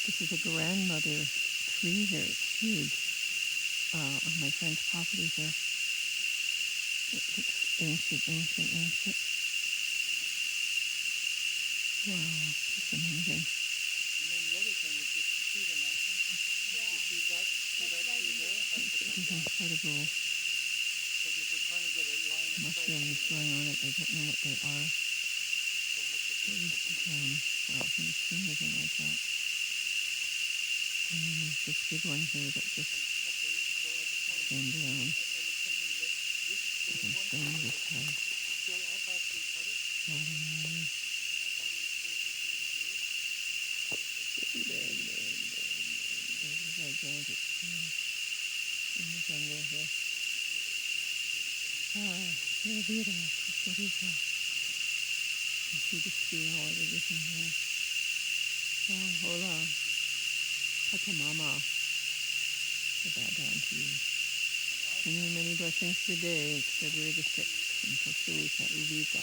This is a grandmother tree here. It's huge. On my friend's property there. It looks ancient, ancient, ancient. Wow, it's amazing. And then the other thing is to see the mountain. Yeah. You see that tree there has to come It is down. incredible. Like if we're trying to get a line of sight. Mushrooms growing on it. I don't know what they are. We'll have to But take a this couple is, more pictures. wow, I've never seen anything like that. And then there's this big one here that just Okay, so I just wanted came down. I was thinking that this there You can was one stand tree this high. still up after you cut it. Rotting away. And I thought it was closer to here. Big, big, big, big, big. There's a gigantic tree in the jungle here. Uvita, Costa Rica. You see the scale and everything here. Oh, hola. Pachamama. I bow down to you. Many, many blessings today. It's February the 6th in Costa Rica, Uvita.